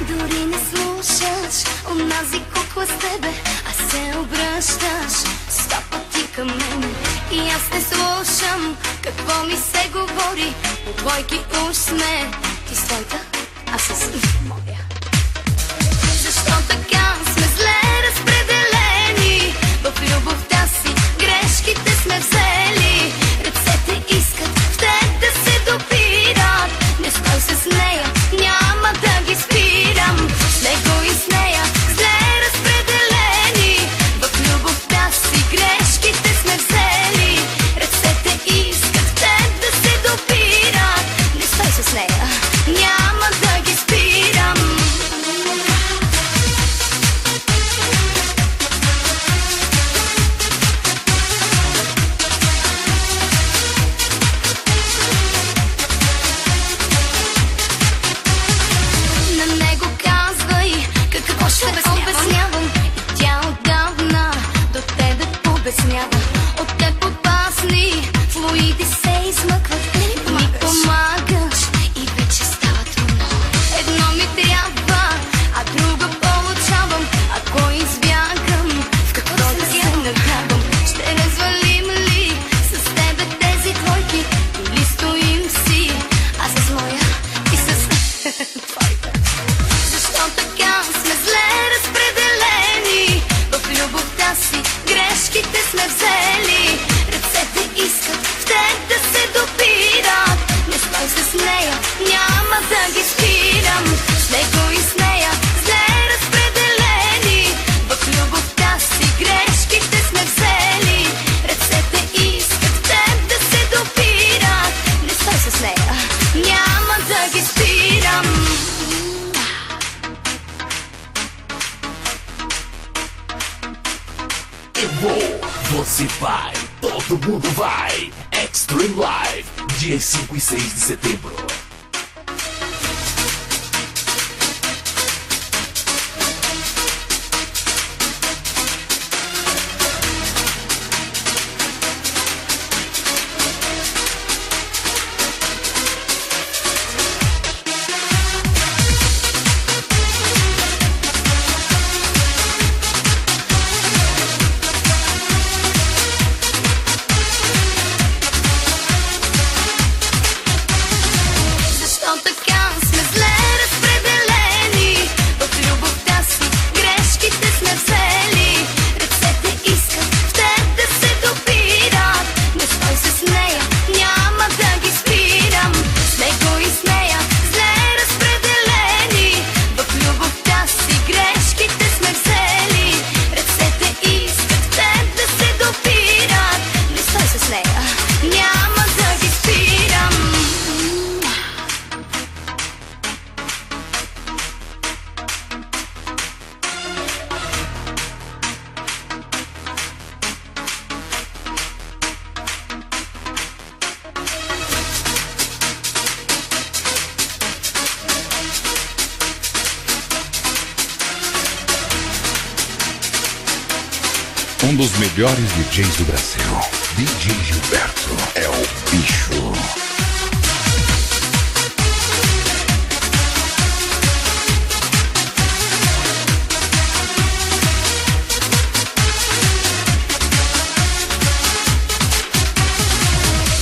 Дори не слушаш онази кукла с тебе, а се обръщаш 100 пъти към мен. И аз не слушам какво ми се говори. От двойки уж сме, ти с твоята, аз с моя. Защо така сме зле разпределени? В любовта си грешките сме взели. Ръцете искат в теб да се допират. Не стой с нея, няма да ги спирам. С него и с нея зле разпределени. В любовта си грешките сме взели. Ръцете искат в теб да се допират. Не стой с нея, няма да ги спирам. От теб опасни флуиди се измъкват. Ми помагаш и вече става трудно. Едно ми трябва, а друго получавам. Ако избягам, в какво да се награбвам? Ще развалим ли с тебе тези двойки? Или стоим си, а с моя и с твоята? Защо така сме зле разпределени? В любовта си грешките сме взели. Ръцете искат в теб да се допират. Не стой с нея, няма да ги спирам. С него и с нея зле разпределени. В любовта си грешките сме взели. Ръцете искат в теб да се допират. Не стой с нея, няма да ги спирам. Você vai, todo mundo vai. Extreme Live, dias 5 e 6 de setembro. Стой с нея, няма да ги спирам. С него и с нея зле разпределени. В любовта си грешките сме взели. Ръцете искат в теб да се допират. Не стой с нея, няма да ги спирам. С него и с нея зле разпределени. В любовта си грешките сме взели. Ръцете искат в теб да се допират. Не стой с нея, няма да ги спирам. Dos melhores DJs do Brasil, DJ Gilberto é o bicho.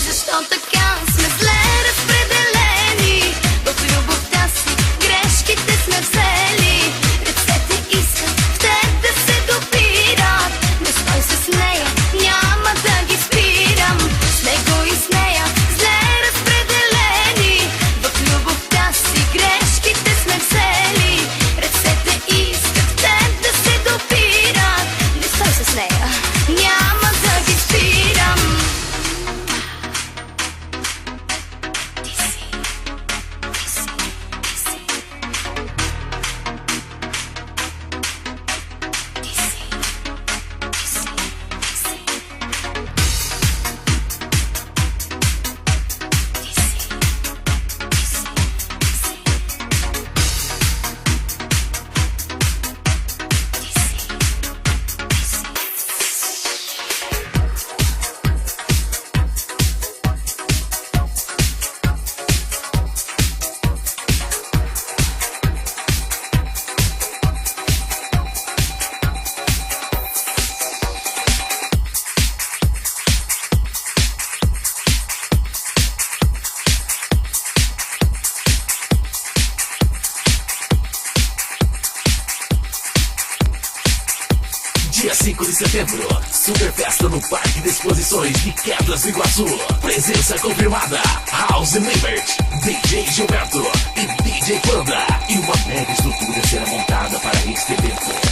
Защо така сме зле разпределени? В любовта си грешките сме взели. Ръцете искат в теб да се допират. Не стой с нея, няма да ги спирам. С него и с нея зле dia 5 de setembro, super festa no Parque de Exposições de Quedas do Iguaçu. Presença confirmada, House Liberty, DJ Gilberto e DJ Panda. E uma mega estrutura será montada para este evento.